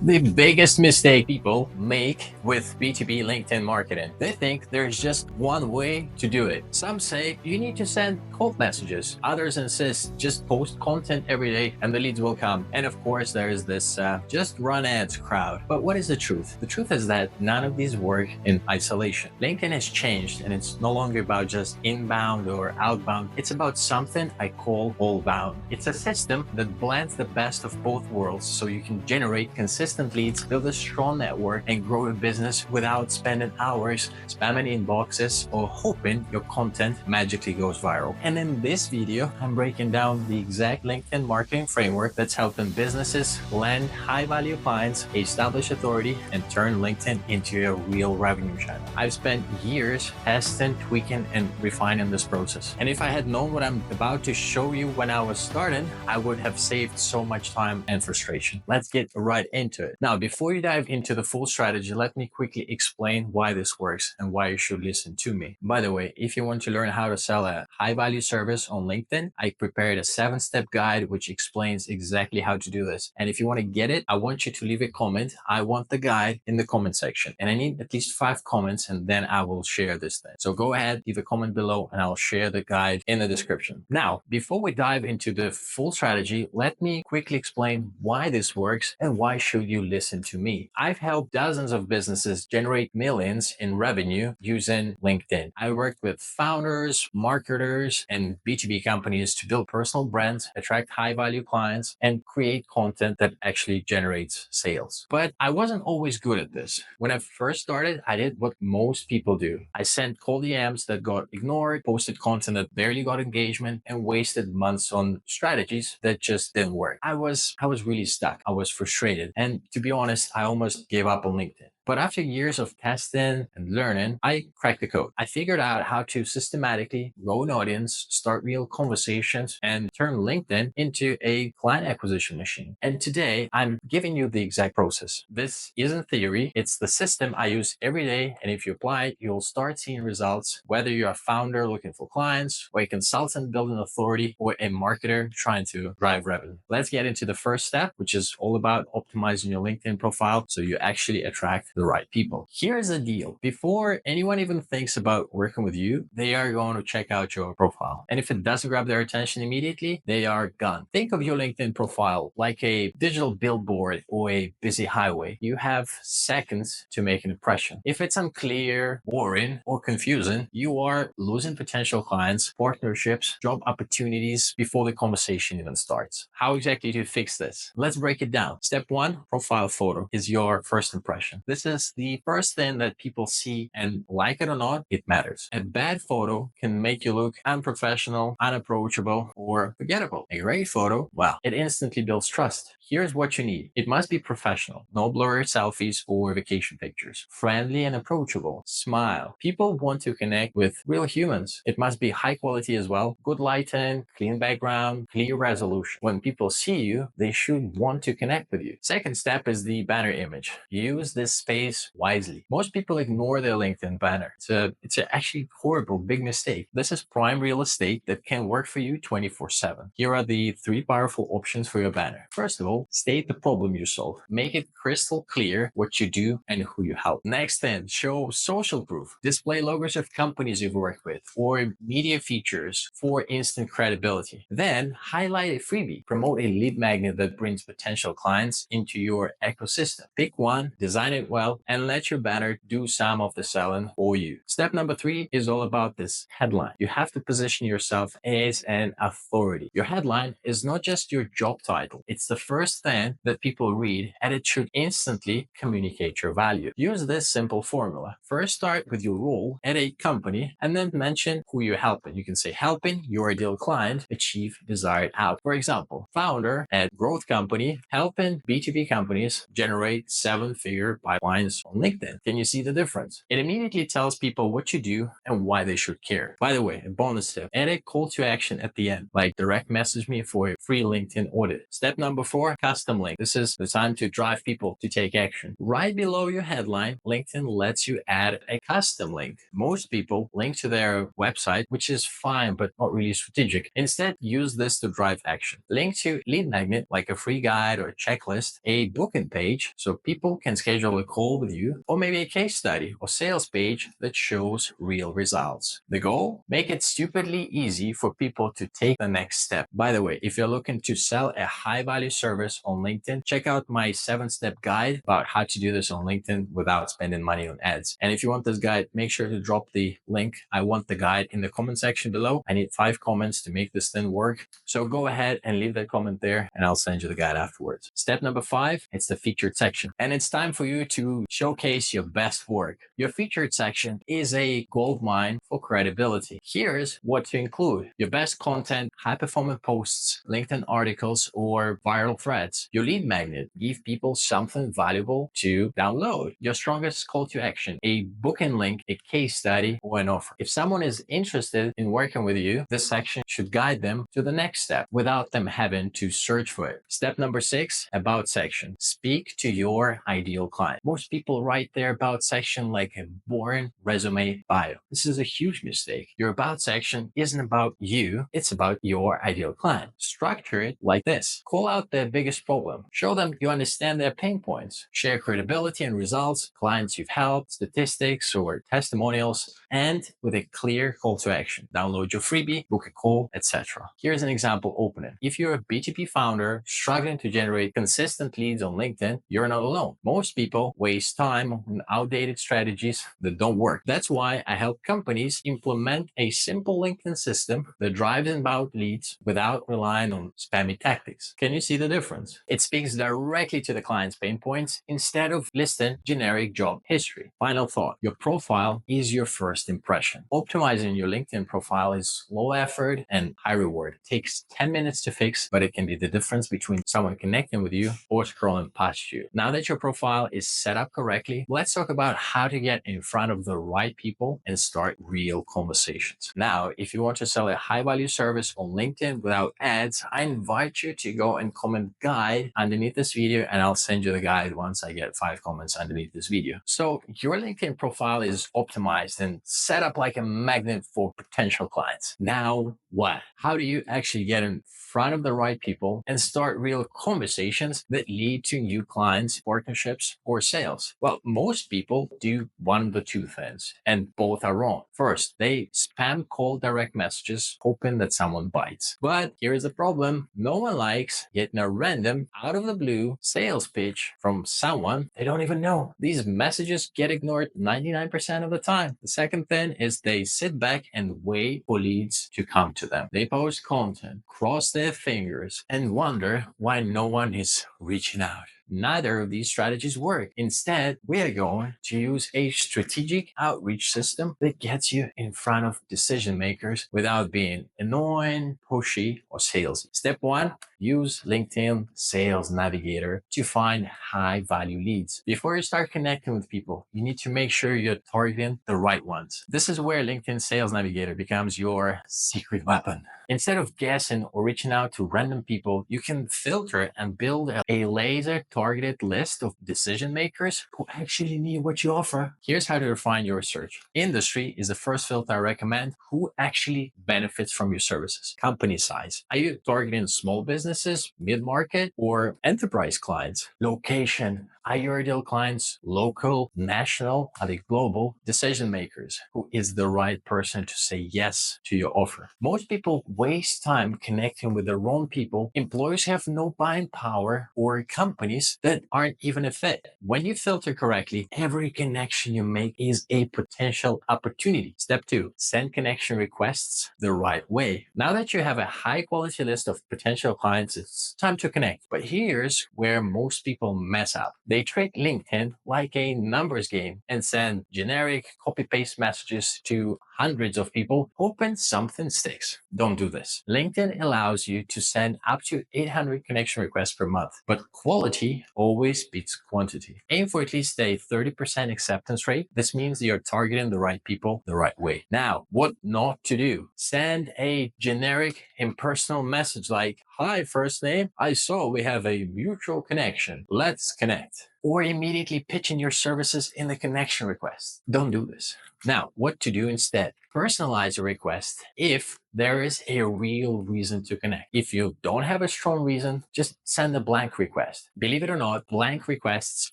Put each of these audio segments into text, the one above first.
The biggest mistake people make with B2B LinkedIn marketing, they think there's just one way to do it. Some say you need to send cold messages. Others insist just post content every day and the leads will come. And of course, there is this just run ads crowd. But what is the truth? The truth is that none of these work in isolation. LinkedIn has changed and it's no longer about just inbound or outbound. It's about something I call all-bound. It's a system that blends the best of both worlds so you can generate consistent leads, build a strong network, and grow a business without spending hours spamming inboxes or hoping your content magically goes viral. And in this video, I'm breaking down the exact LinkedIn marketing framework that's helping businesses land high-value clients, establish authority, and turn LinkedIn into a real revenue channel. I've spent years testing, tweaking, and refining this process. And if I had known what I'm about to show you when I was starting, I would have saved so much time and frustration. Let's get right into it. Now, before you dive into the full strategy, let me quickly explain why this works and why you should listen to me. By the way, if you want to learn how to sell a high-value service on LinkedIn, I prepared a 7-step guide which explains exactly how to do this. And if you want to get it, I want you to leave a comment. I want the guide in the comment section. And I need at least 5 comments and then I will share this thing. So go ahead, leave a comment below and I'll share the guide in the description. Now, before we dive into the full strategy, let me quickly explain why this works and why should you listen to me. I've helped dozens of businesses generate millions in revenue using LinkedIn. I worked with founders, marketers, and B2B companies to build personal brands, attract high-value clients, and create content that actually generates sales. But I wasn't always good at this. When I first started, I did what most people do. I sent cold DMs that got ignored, posted content that barely got engagement, and wasted months on strategies that just didn't work. I was really stuck. I was frustrated. And to be honest, I almost gave up on LinkedIn. But after years of testing and learning, I cracked the code. I figured out how to systematically grow an audience, start real conversations, and turn LinkedIn into a client acquisition machine. And today, I'm giving you the exact process. This isn't theory. It's the system I use every day. And if you apply it, you'll start seeing results, whether you're a founder looking for clients, or a consultant building authority, or a marketer trying to drive revenue. Let's get into the first step, which is all about optimizing your LinkedIn profile so you actually attract the right people. Here's the deal. Before anyone even thinks about working with you, they are going to check out your profile. And if it doesn't grab their attention immediately, they are gone. Think of your LinkedIn profile like a digital billboard or a busy highway. You have seconds to make an impression. If it's unclear, boring, or confusing, you are losing potential clients, partnerships, job opportunities before the conversation even starts. How exactly do you fix this? Let's break it down. Step 1, profile photo is your first impression. This is the first thing that people see, and like it or not, it matters. A bad photo can make you look unprofessional, unapproachable, or forgettable. A great photo, well, it instantly builds trust. Here's what you need. It must be professional. No blurry selfies or vacation pictures. Friendly and approachable. Smile. People want to connect with real humans. It must be high quality as well. Good lighting, clean background, clear resolution. When people see you, they should want to connect with you. Second step is the banner image. Use this space wisely. Most people ignore their LinkedIn banner. It's actually horrible, big mistake. This is prime real estate that can work for you 24/7. Here are the 3 powerful options for your banner. First of all, state the problem you solve. Make it crystal clear what you do and who you help. Next thing, show social proof. Display logos of companies you've worked with or media features for instant credibility. Then highlight a freebie. Promote a lead magnet that brings potential clients into your ecosystem. Pick one, design it well, and let your banner do some of the selling for you. Step number 3 is all about this headline. You have to position yourself as an authority. Your headline is not just your job title. It's the first thing that people read, and it should instantly communicate your value. Use this simple formula. First, start with your role at a company and then mention who you're helping. You can say helping your ideal client achieve desired outcome. For example, founder at growth company, helping B2B companies generate 7-figure pipelines on LinkedIn. Can you see the difference? It immediately tells people what you do and why they should care. By the way, a bonus tip, add a call to action at the end, like direct message me for a free LinkedIn audit. Step number 4, 4, custom link. This is the time to drive people to take action. Right below your headline, LinkedIn lets you add a custom link. Most people link to their website, which is fine, but not really strategic. Instead, use this to drive action. Link to lead magnet, like a free guide or a checklist, a booking page, so people can schedule a call with you, or maybe a case study or sales page that shows real results. The goal? Make it stupidly easy for people to take the next step. By the way, if you're looking to sell a high value service on LinkedIn, check out my 7-step guide about how to do this on LinkedIn without spending money on ads. And if you want this guide, make sure to drop the link. I want the guide in the comment section below. I need 5 comments to make this thing work. So go ahead and leave that comment there and I'll send you the guide afterwards. Step number 5, it's the featured section. And it's time for you to showcase your best work. Your featured section is a gold mine for credibility. Here's what to include: your best content, high performing posts, LinkedIn articles, or viral threads. Your lead magnet, give people something valuable to download. Your strongest call to action, a booking link, a case study, or an offer. If someone is interested in working with you, this section should guide them to the next step without them having to search for it. Step number 6, about section. Speak to your ideal client. Most people write their about section like a boring resume bio. This is a huge mistake. Your about section isn't about you, it's about your ideal client. Structure it like this. Call out their biggest problem. Show them you understand their pain points. Share credibility and results, clients you've helped, statistics or testimonials, and with a clear call to action. Download your freebie, book a call, etc. Here's an example opening. If you're a B2B founder struggling to generate consistent leads on LinkedIn, you're not alone. Most people waste time on outdated strategies that don't work. That's why I help companies implement a simple LinkedIn system that drives inbound leads without relying on spammy tactics. Can you see the difference? It speaks directly to the client's pain points instead of listing generic job history. Final thought: your profile is your first impression. Optimizing your LinkedIn profile is low effort and high reward. It takes 10 minutes to fix, but it can be the difference between someone connecting with you or scrolling past you. Now that your profile is set up correctly, let's talk about how to get in front of the right people and start real conversations. Now, if you want to sell a high value service on LinkedIn without ads, I invite you to go and comment guide underneath this video, and I'll send you the guide once I get 5 comments underneath this video. So your LinkedIn profile is optimized and set up like a magnet for potential clients. Now what? How do you actually get in front of the right people and start real conversations that lead to new clients, partnerships, or sales? Well, most people do one of the 2 things, and both are wrong. First, they spam call direct messages hoping that someone bites. But here's the problem: no one likes getting a random, out of the blue sales pitch from someone they don't even know. These messages get ignored 99% of the time. The second thing is they sit back and wait for leads to come to them. They post content, cross their fingers, and wonder why no one is reaching out. Neither of these strategies work. Instead, we are going to use a strategic outreach system that gets you in front of decision makers without being annoying, pushy, or salesy. Step 1, use LinkedIn Sales Navigator to find high value leads. Before you start connecting with people, you need to make sure you're targeting the right ones. This is where LinkedIn Sales Navigator becomes your secret weapon. Instead of guessing or reaching out to random people, you can filter and build a laser targeted list of decision makers who actually need what you offer. Here's how to refine your search. Industry is the first filter I recommend. Who actually benefits from your services? Company size. Are you targeting small businesses, mid-market, or enterprise clients? Location. Are your ideal clients local, national? Are they global? Decision makers. Who is the right person to say yes to your offer? Most people waste time connecting with the wrong people. Employers have no buying power, or companies that aren't even a fit. When you filter correctly, every connection you make is a potential opportunity. Step 2, send connection requests the right way. Now that you have a high quality list of potential clients, it's time to connect. But here's where most people mess up. They treat LinkedIn like a numbers game and send generic copy-paste messages to hundreds of people, hoping something sticks. Don't do this. LinkedIn allows you to send up to 800 connection requests per month, but quality always beats quantity. Aim for at least a 30% acceptance rate. This means you're targeting the right people the right way. Now, what not to do? Send a generic impersonal message like, "Hi, first name. I saw we have a mutual connection. Let's connect." Or immediately pitching your services in the connection request. Don't do this. Now, what to do instead? Personalize a request if there is a real reason to connect. If you don't have a strong reason, just send a blank request. Believe it or not, blank requests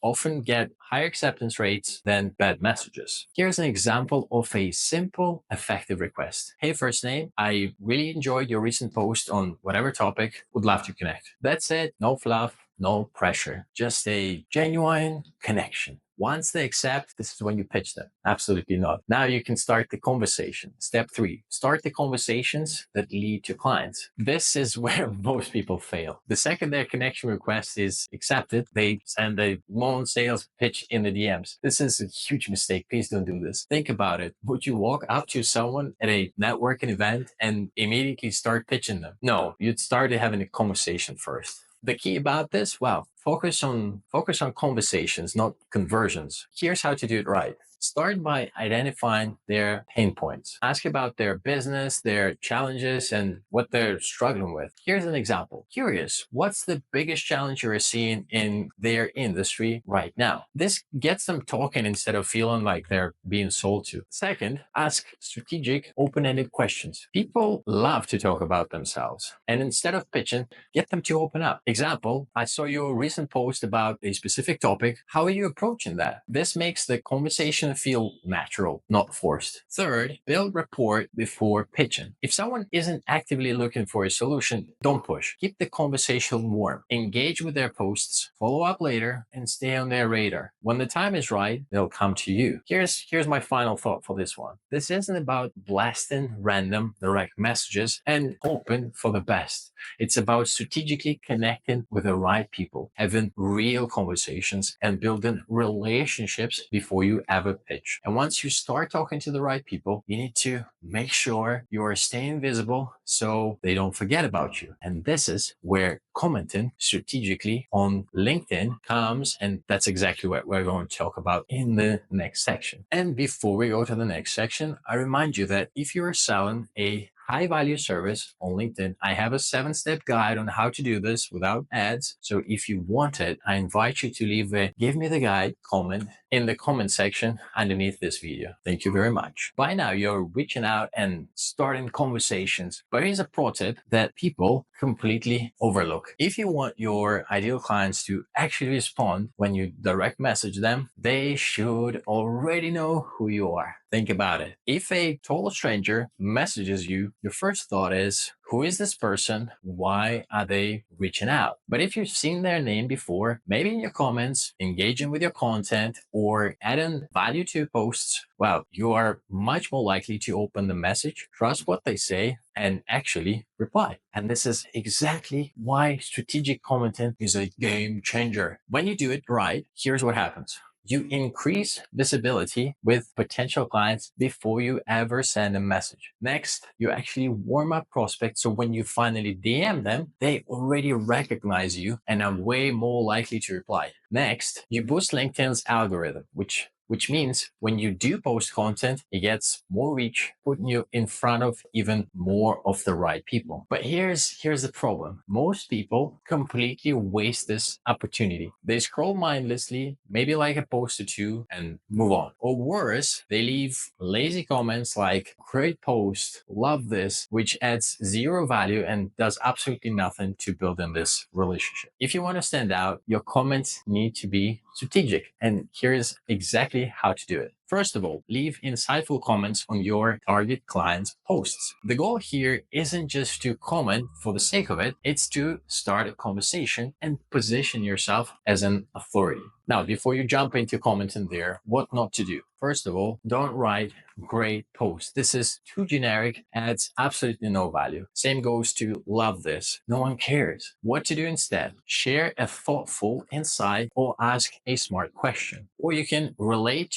often get higher acceptance rates than bad messages. Here's an example of a simple, effective request. "Hey, first name, I really enjoyed your recent post on whatever topic. Would love to connect." That's it. No fluff. No pressure, just a genuine connection. Once they accept, this is when you pitch them. Absolutely not. Now you can start the conversation. Step 3, start the conversations that lead to clients. This is where most people fail. The second their connection request is accepted, they send a long sales pitch in the DMs. This is a huge mistake. Please don't do this. Think about it. Would you walk up to someone at a networking event and immediately start pitching them? No, you'd start having a conversation first. The key about this, well, focus on conversations, not conversions. Here's how to do it right. Start by identifying their pain points. Ask about their business, their challenges, and what they're struggling with. Here's an example. Curious, what's the biggest challenge you're seeing in their industry right now? This gets them talking instead of feeling like they're being sold to. Second, ask strategic, open-ended questions. People love to talk about themselves. And instead of pitching, get them to open up. Example, I saw your recent post about a specific topic. How are you approaching that? This makes the conversation feel natural, not forced. Third, build rapport before pitching. If someone isn't actively looking for a solution, don't push. Keep the conversation warm. Engage with their posts, follow up later, and stay on their radar. When the time is right, they'll come to you. Here's my final thought for this one. This isn't about blasting random direct messages and hoping for the best. It's about strategically connecting with the right people, having real conversations, and building relationships before you ever pitch. And once you start talking to the right people, you need to make sure you are staying visible so they don't forget about you. And this is where commenting strategically on LinkedIn comes, and that's exactly what we're going to talk about in the next section. And before we go to the next section, I remind you that if you're selling a high value service on LinkedIn, I have a 7-step guide on how to do this without ads. So if you want it, I invite you to leave a "Give me the guide" comment in the comment section underneath this video. Thank you very much. By now, you're reaching out and starting conversations, but here's a pro tip that people completely overlook. If you want your ideal clients to actually respond when you direct message them, they should already know who you are. Think about it. If a total stranger messages you, your first thought is, who is this person? Why are they reaching out? But if you've seen their name before, maybe in your comments, engaging with your content, or adding value to posts, well, you are much more likely to open the message, trust what they say, and actually reply. And this is exactly why strategic commenting is a game changer. When you do it right, here's what happens. You increase visibility with potential clients before you ever send a message. Next, you actually warm up prospects so when you finally DM them, they already recognize you and are way more likely to reply. Next, you boost LinkedIn's algorithm, which means when you do post content, it gets more reach, putting you in front of even more of the right people. But here's the problem. Most people completely waste this opportunity. They scroll mindlessly, maybe like a post or two, and move on. Or worse, they leave lazy comments like "great post, love this," which adds zero value and does absolutely nothing to building this relationship. If you want to stand out, your comments need to be strategic. And here's exactly how to do it. First of all, leave insightful comments on your target client's posts. The goal here isn't just to comment for the sake of it, it's to start a conversation and position yourself as an authority. Now, before you jump into commenting there, what not to do? First of all, don't write "great post." This is too generic, adds absolutely no value. Same goes to "love this." No one cares. What to do instead? Share a thoughtful insight or ask a smart question. Or you can relate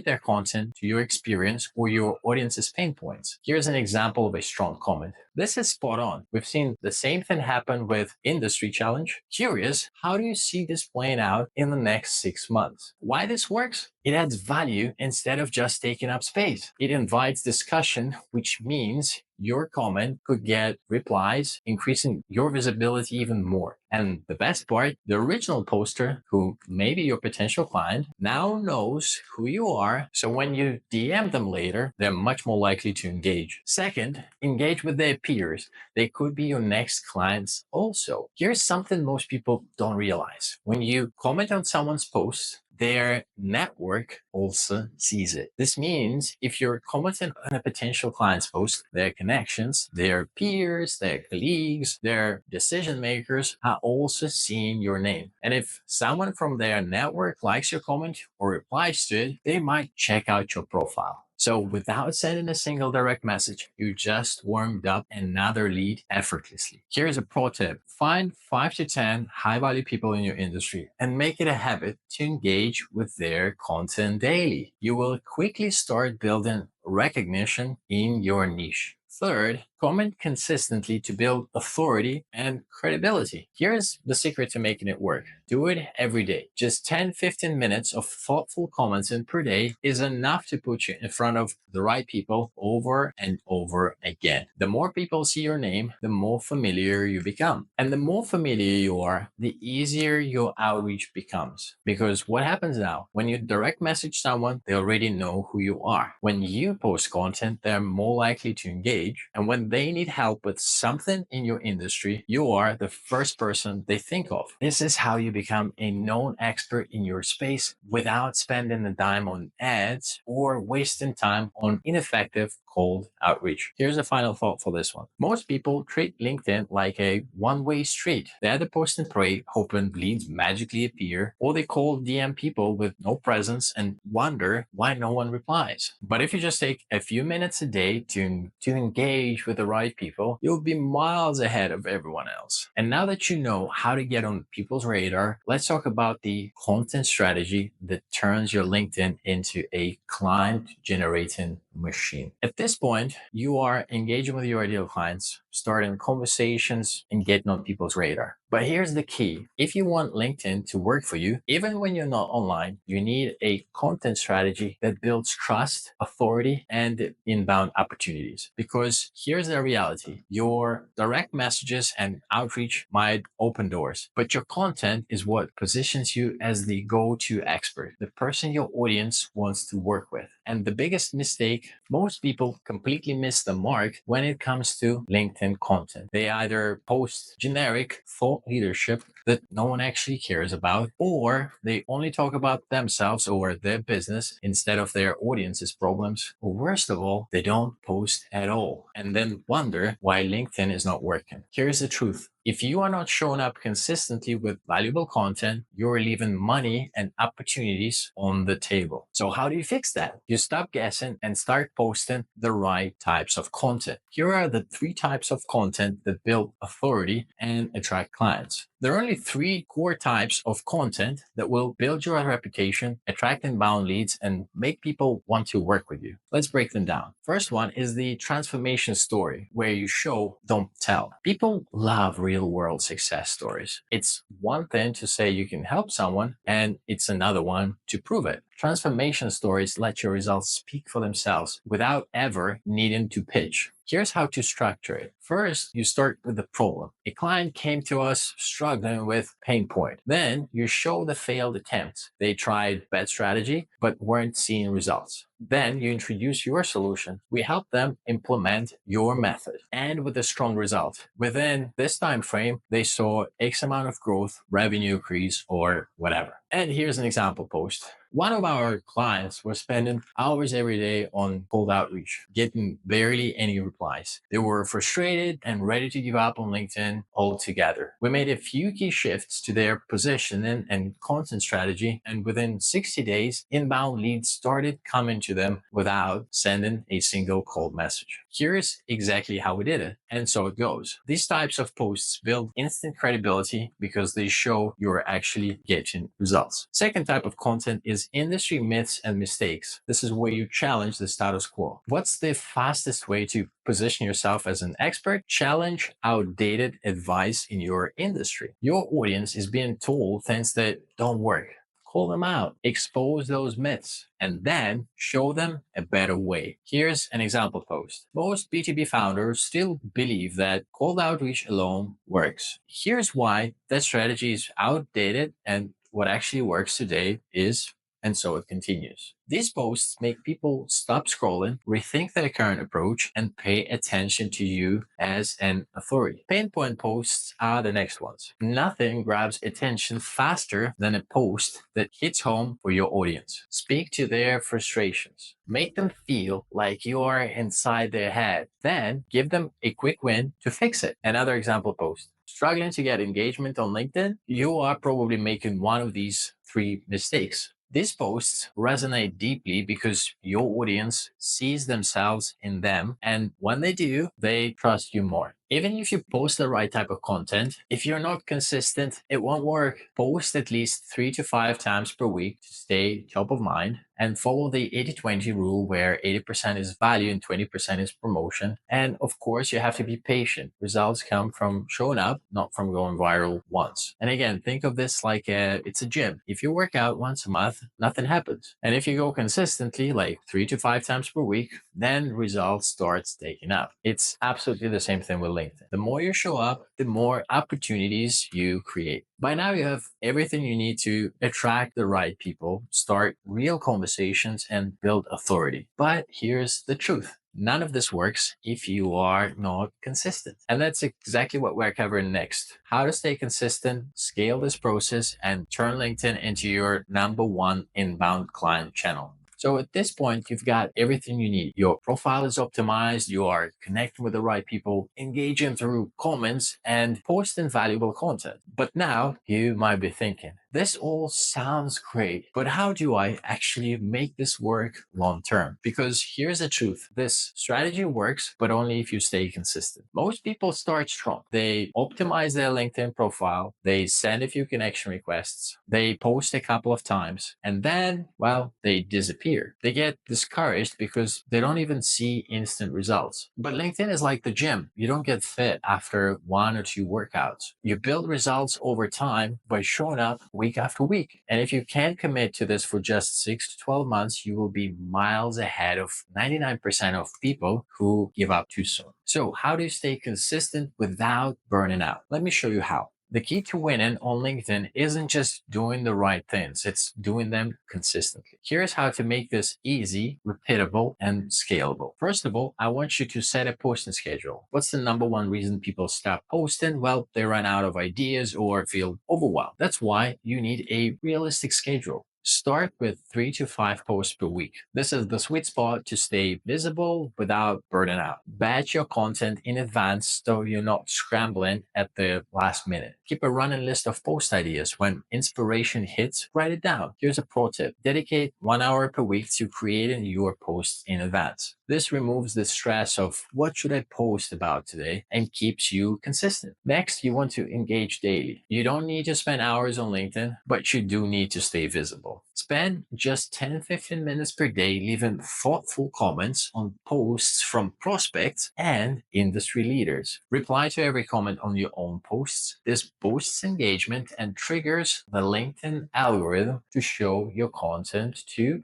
their content to your experience or your audience's pain points. Here's an example of a strong comment. This is spot on. We've seen the same thing happen with Industry Challenge. Curious, how do you see this playing out in the next 6 months? Why this works? It adds value instead of just taking up space. It invites discussion, which means your comment could get replies, increasing your visibility even more. And the best part, the original poster, who may be your potential client, now knows who you are. So when you DM them later, they're much more likely to engage. Second, engage with their peers. They could be your next clients also. Here's something most people don't realize. When you comment on someone's post, their network also sees it. This means if you're commenting on a potential client's post, their connections, their peers, their colleagues, their decision makers are also seeing your name. And if someone from their network likes your comment or replies to it, they might check out your profile. So without sending a single direct message, you just warmed up another lead effortlessly. Here's a pro tip. Find 5 to 10 high value people in your industry and make it a habit to engage with their content daily. You will quickly start building recognition in your niche. Third, comment consistently to build authority and credibility. Here's the secret to making it work. Do it every day. Just 10-15 minutes of thoughtful commenting per day is enough to put you in front of the right people over and over again. The more people see your name, the more familiar you become. And the more familiar you are, the easier your outreach becomes. Because what happens now? When you direct message someone, they already know who you are. When you post content, they're more likely to engage. And when they need help with something in your industry, you are the first person they think of. This is how you become a known expert in your space without spending a dime on ads or wasting time on ineffective cold outreach. Here's a final thought for this one. Most people treat LinkedIn like a one-way street. They either post and pray, hoping leads magically appear, or they call DM people with no presence and wonder why no one replies. But if you just take a few minutes a day to engage with the right people, you'll be miles ahead of everyone else. And now that you know how to get on people's radar, let's talk about the content strategy that turns your LinkedIn into a client generating machine. At this point, you are engaging with your ideal clients, starting conversations, and getting on people's radar. But here's the key. If you want LinkedIn to work for you, even when you're not online, you need a content strategy that builds trust, authority, and inbound opportunities. Because here's the reality. Your direct messages and outreach might open doors, but your content is what positions you as the go-to expert, the person your audience wants to work with. And the biggest mistake, most people completely miss the mark when it comes to LinkedIn content. They either post generic thought leadership that no one actually cares about, or they only talk about themselves or their business instead of their audience's problems. Or worst of all, they don't post at all and then wonder why LinkedIn is not working. Here's the truth. If you are not showing up consistently with valuable content, you're leaving money and opportunities on the table. So how do you fix that? You stop guessing and start posting the right types of content. Here are the 3 types of content that build authority and attract clients. There are only 3 core types of content that will build your reputation, attract inbound leads, and make people want to work with you. Let's break them down. First one is the transformation story, where you show, don't tell. People love real world success stories. It's one thing to say you can help someone, and it's another one to prove it. Transformation stories let your results speak for themselves without ever needing to pitch. Here's how to structure it. First, you start with the problem. A client came to us struggling with pain point. Then you show the failed attempts. They tried bad strategy, but weren't seeing results. Then you introduce your solution. We help them implement your method, and with a strong result. Within this time frame, they saw X amount of growth, revenue increase, or whatever. And here's an example post. One of our clients was spending hours every day on cold outreach, getting barely any replies. They were frustrated and ready to give up on LinkedIn altogether. We made a few key shifts to their positioning and content strategy, and within 60 days, inbound leads started coming to them without sending a single cold message. Here's exactly how we did it. And so it goes. These types of posts build instant credibility because they show you're actually getting results. Second type of content is is industry myths and mistakes. This is where you challenge the status quo. What's the fastest way to position yourself as an expert? Challenge outdated advice in your industry. Your audience is being told things that don't work. Call them out, expose those myths, and then show them a better way. Here's an example post. Most B2B founders still believe that cold outreach alone works. Here's why that strategy is outdated, and what actually works today is, and so it continues. These posts make people stop scrolling, rethink their current approach, and pay attention to you as an authority. Pain point posts are the next ones. Nothing grabs attention faster than a post that hits home for your audience. Speak to their frustrations. Make them feel like you are inside their head. Then give them a quick win to fix it. Another example post. Struggling to get engagement on LinkedIn? You are probably making one of these three mistakes. These posts resonate deeply because your audience sees themselves in them, and when they do, they trust you more. Even if you post the right type of content, if you're not consistent, it won't work. Post at least 3 to 5 times per week to stay top of mind, and follow the 80-20 rule where 80% is value and 20% is promotion. And of course, you have to be patient. Results come from showing up, not from going viral once. And again, think of this like it's a gym. If you work out once a month, nothing happens. And if you go consistently, like 3 to 5 times per week, then results starts taking up. It's absolutely the same thing with LinkedIn. The more you show up, the more opportunities you create. By now, you have everything you need to attract the right people, start real conversations, and build authority. But here's the truth. None of this works if you are not consistent. And that's exactly what we're covering next. How to stay consistent, scale this process, and turn LinkedIn into your #1 inbound client channel. So at this point, you've got everything you need. Your profile is optimized. You are connecting with the right people, engaging through comments, and posting valuable content. But now you might be thinking, this all sounds great, but how do I actually make this work long term? Because here's the truth. This strategy works, but only if you stay consistent. Most people start strong. They optimize their LinkedIn profile. They send a few connection requests. They post a couple of times, and then, well, they disappear. They get discouraged because they don't even see instant results. But LinkedIn is like the gym. You don't get fit after 1 or 2 workouts. You build results over time by showing up week after week. And if you can't commit to this for just 6 to 12 months, you will be miles ahead of 99% of people who give up too soon. So how do you stay consistent without burning out? Let me show you how. The key to winning on LinkedIn isn't just doing the right things, it's doing them consistently. Here's how to make this easy, repeatable, and scalable. First of all, I want you to set a posting schedule. What's the #1 reason people stop posting? Well, they run out of ideas or feel overwhelmed. That's why you need a realistic schedule. Start with 3 to 5 posts per week. This is the sweet spot to stay visible without burning out. Batch your content in advance so you're not scrambling at the last minute. Keep a running list of post ideas. When inspiration hits, write it down. Here's a pro tip. Dedicate 1 hour per week to creating your posts in advance. This removes the stress of what should I post about today and keeps you consistent. Next, you want to engage daily. You don't need to spend hours on LinkedIn, but you do need to stay visible. Spend just 10-15 minutes per day leaving thoughtful comments on posts from prospects and industry leaders. Reply to every comment on your own posts. This boosts engagement and triggers the LinkedIn algorithm to show your content to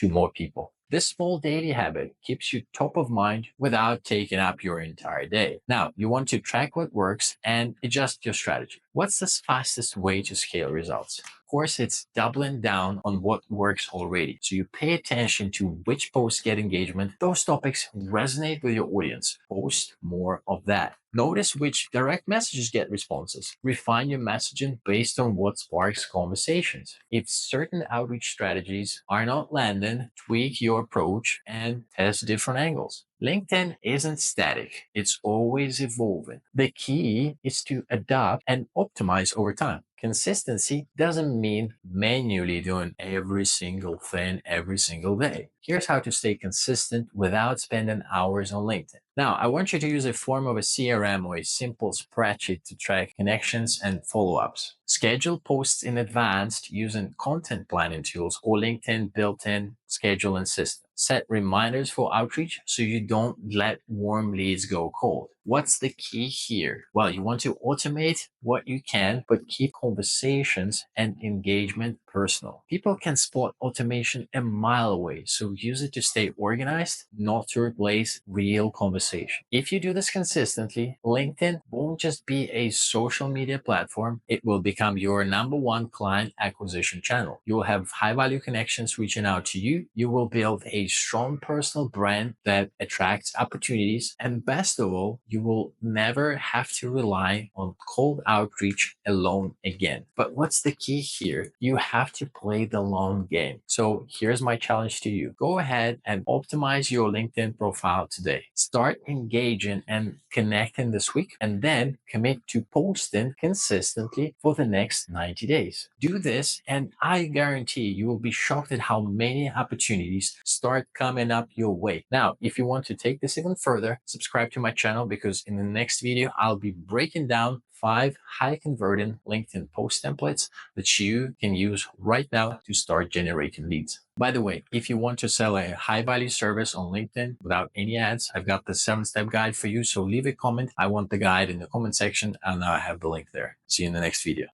more people. This small daily habit keeps you top of mind without taking up your entire day. Now, you want to track what works and adjust your strategy. What's the fastest way to scale results? Of course, it's doubling down on what works already. So you pay attention to which posts get engagement. Those topics resonate with your audience. Post more of that. Notice which direct messages get responses. Refine your messaging based on what sparks conversations. If certain outreach strategies are not landing, tweak your approach and test different angles. LinkedIn isn't static. It's always evolving. The key is to adapt and optimize over time. Consistency doesn't mean manually doing every single thing every single day. Here's how to stay consistent without spending hours on LinkedIn. Now, I want you to use a form of a CRM or a simple spreadsheet to track connections and follow ups. Schedule posts in advance using content planning tools or LinkedIn built in scheduling system. Set reminders for outreach so you don't let warm leads go cold. What's the key here? Well, you want to automate what you can, but keep conversations and engagement personal. People can spot automation a mile away, so use it to stay organized, not to replace real conversation. If you do this consistently, LinkedIn won't just be a social media platform, it will become your number one client acquisition channel. You'll have high value connections reaching out to you. You will build a strong personal brand that attracts opportunities. And best of all, you will never have to rely on cold outreach alone again. But what's the key here? You have to play the long game. So here's my challenge to you. Go ahead and optimize your LinkedIn profile today. Start engaging and connecting this week, and then commit to posting consistently for the next 90 days. Do this, and I guarantee you will be shocked at how many opportunities start coming up your way. Now, if you want to take this even further, subscribe to my channel, because in the next video, I'll be breaking down 5 high converting LinkedIn post templates that you can use right now to start generating leads. By the way, if you want to sell a high value service on LinkedIn without any ads, I've got the 7-step guide for you. So leave a comment. I want the guide in the comment section, and I have the link there. See you in the next video.